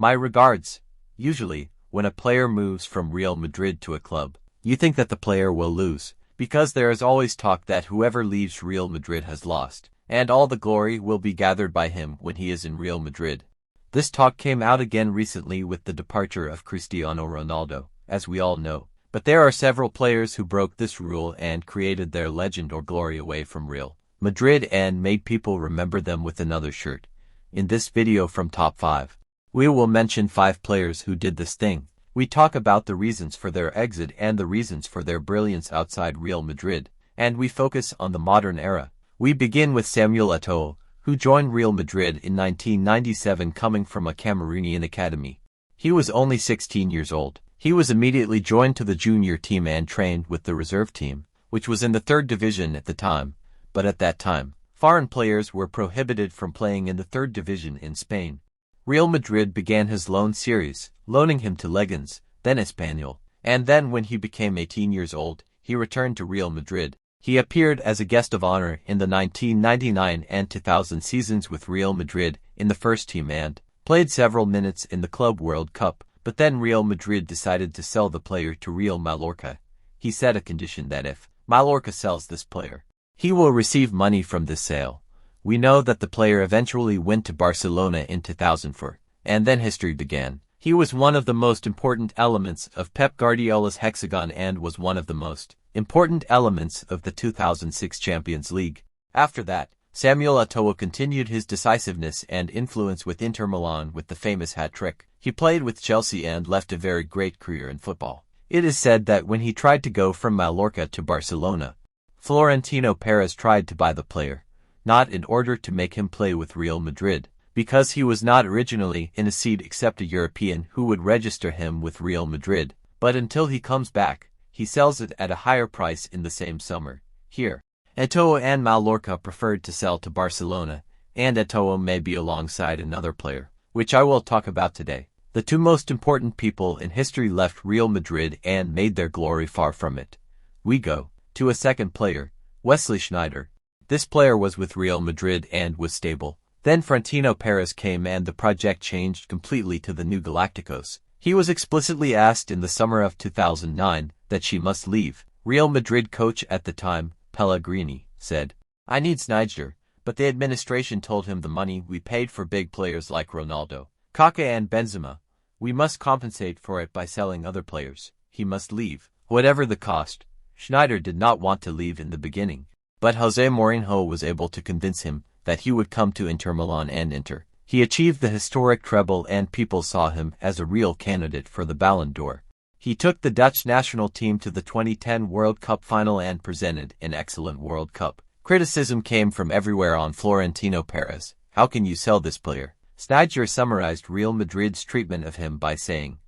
My regards. Usually, when a player moves from Real Madrid to a club, you think that the player will lose, because there is always talk that whoever leaves Real Madrid has lost, and all the glory will be gathered by him when he is in Real Madrid. This talk came out again recently with the departure of Cristiano Ronaldo, as we all know. But there are several players who broke this rule and created their legend or glory away from Real Madrid and made people remember them with another shirt. In this video from Top 5, we will mention 5 players who did this thing. We talk about the reasons for their exit and the reasons for their brilliance outside Real Madrid, and we focus on the modern era. We begin with Samuel Eto'o, who joined Real Madrid in 1997 coming from a Cameroonian academy. He was only 16 years old. He was immediately joined to the junior team and trained with the reserve team, which was in the 3rd division at the time, but at that time, foreign players were prohibited from playing in the 3rd division in Spain. Real Madrid began his loan series, loaning him to Leganés, then Espanyol, and then when he became 18 years old, he returned to Real Madrid. He appeared as a guest of honor in the 1999 and 2000 seasons with Real Madrid in the first team and played several minutes in the Club World Cup. But then Real Madrid decided to sell the player to Real Mallorca. He set a condition that if Mallorca sells this player, he will receive money from this sale. We know that the player eventually went to Barcelona in 2004, and then history began. He was one of the most important elements of Pep Guardiola's hexagon and was one of the most important elements of the 2006 Champions League. After that, Samuel Eto'o continued his decisiveness and influence with Inter Milan with the famous hat-trick. He played with Chelsea and left a very great career in football. It is said that when he tried to go from Mallorca to Barcelona, Florentino Perez tried to buy the player, not in order to make him play with Real Madrid, because he was not originally in a seat except a European who would register him with Real Madrid, but until he comes back, he sells it at a higher price in the same summer. Here, Eto'o and Mallorca preferred to sell to Barcelona, and Eto'o may be alongside another player, which I will talk about today. The 2 most important people in history left Real Madrid and made their glory far from it. We go to a second player, Wesley Sneijder. This player was with Real Madrid and was stable. Then Florentino Perez came and the project changed completely to the new Galacticos. He was explicitly asked in the summer of 2009 that she must leave. Real Madrid coach at the time, Pellegrini, said, "I need Sneijder," but the administration told him the money we paid for big players like Ronaldo, Kaká and Benzema, we must compensate for it by selling other players. He must leave, whatever the cost. Sneijder did not want to leave in the beginning, but José Mourinho was able to convince him that he would come to Inter Milan and Inter. He achieved the historic treble and people saw him as a real candidate for the Ballon d'Or. He took the Dutch national team to the 2010 World Cup final and presented an excellent World Cup. Criticism came from everywhere on Florentino Perez. How can you sell this player? Sneijder summarized Real Madrid's treatment of him by saying,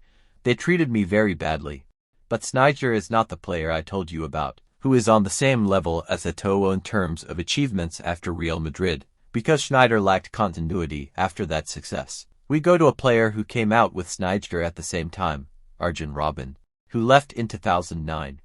"They treated me very badly. But Sneijder is not the player I told you about, who is on the same level as Eto'o in terms of achievements after Real Madrid, because Sneijder lacked continuity after that success." We go to a player who came out with Sneijder at the same time, Arjen Robben, who left in 2009.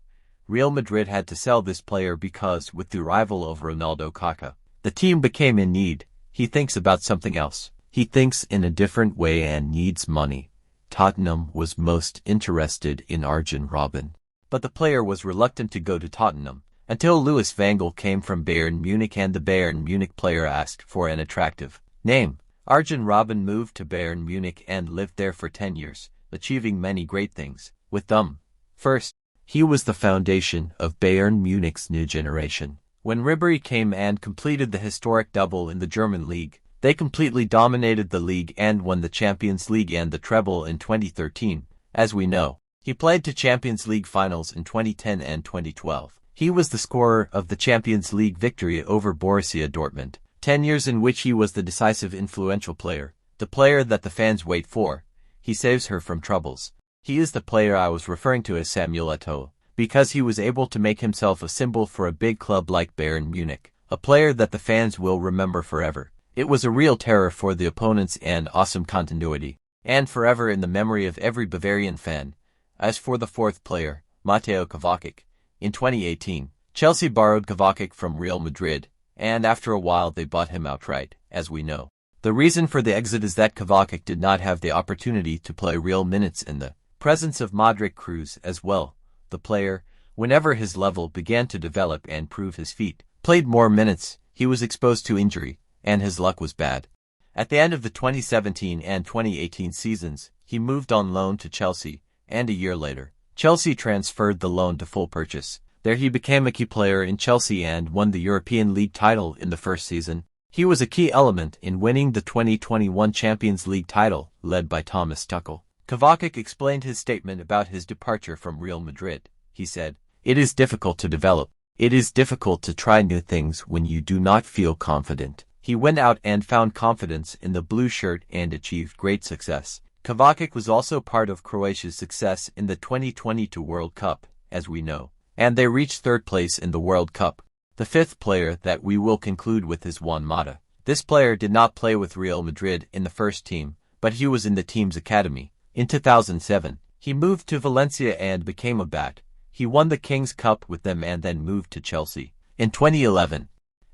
Real Madrid had to sell this player because, with the arrival of Ronaldo Kaká, the team became in need. He thinks about something else. He thinks in a different way and needs money. Tottenham was most interested in Arjen Robben, but the player was reluctant to go to Tottenham until Louis van Gaal came from Bayern Munich and the Bayern Munich player asked for an attractive name. Arjen Robben moved to Bayern Munich and lived there for 10 years. Achieving many great things with them. First, he was the foundation of Bayern Munich's new generation. When Ribéry came and completed the historic double in the German league, they completely dominated the league and won the Champions League and the treble in 2013. As we know, he played to Champions League finals in 2010 and 2012. He was the scorer of the Champions League victory over Borussia Dortmund, 10 years in which he was the decisive influential player, the player that the fans wait for. He saves her from troubles. He is the player I was referring to as Samuel Eto'o, because he was able to make himself a symbol for a big club like Bayern Munich, a player that the fans will remember forever. It was a real terror for the opponents and awesome continuity, and forever in the memory of every Bavarian fan. As for the 4th player, Mateo Kovacic, in 2018, Chelsea borrowed Kovacic from Real Madrid, and after a while they bought him outright, as we know. The reason for the exit is that Kovacic did not have the opportunity to play real minutes in the presence of Modric Cruz as well. The player, whenever his level began to develop and prove his feet, played more minutes, he was exposed to injury, and his luck was bad. At the end of the 2017 and 2018 seasons, he moved on loan to Chelsea, and a year later, Chelsea transferred the loan to full purchase. There he became a key player in Chelsea and won the European League title in the first season. He was a key element in winning the 2021 Champions League title, led by Thomas Tuchel. Kovacic explained his statement about his departure from Real Madrid. He said, "It is difficult to develop. It is difficult to try new things when you do not feel confident." He went out and found confidence in the blue shirt and achieved great success. Kovacic was also part of Croatia's success in the 2022 World Cup, as we know, and they reached third place in the World Cup. The fifth player that we will conclude with is Juan Mata. This player did not play with Real Madrid in the first team, but he was in the team's academy. In 2007, he moved to Valencia and became a bat. He won the King's Cup with them and then moved to Chelsea. In 2011,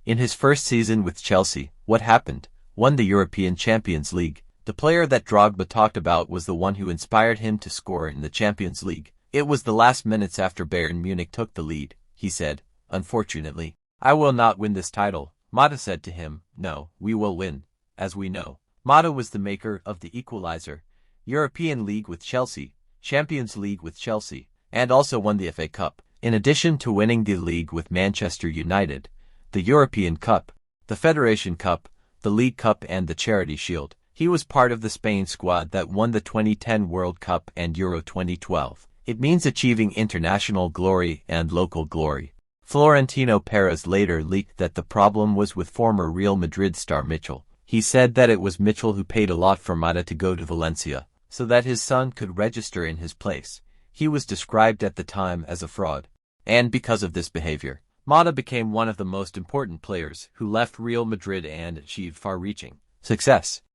in his first season with Chelsea, what happened? Won the European Champions League. The player that Drogba talked about was the one who inspired him to score in the Champions League. It was the last minutes after Bayern Munich took the lead. He said, "Unfortunately, I will not win this title." Mata said to him, "No, we will win." As we know, Mata was the maker of the equalizer, European League with Chelsea, Champions League with Chelsea, and also won the FA Cup. In addition to winning the league with Manchester United, the European Cup, the Federation Cup, the League Cup and the Charity Shield, he was part of the Spain squad that won the 2010 World Cup and Euro 2012. It means achieving international glory and local glory. Florentino Perez later leaked that the problem was with former Real Madrid star Mitchell. He said that it was Mitchell who paid a lot for Mata to go to Valencia, so that his son could register in his place. He was described at the time as a fraud. And because of this behavior, Mata became one of the most important players who left Real Madrid and achieved far-reaching success.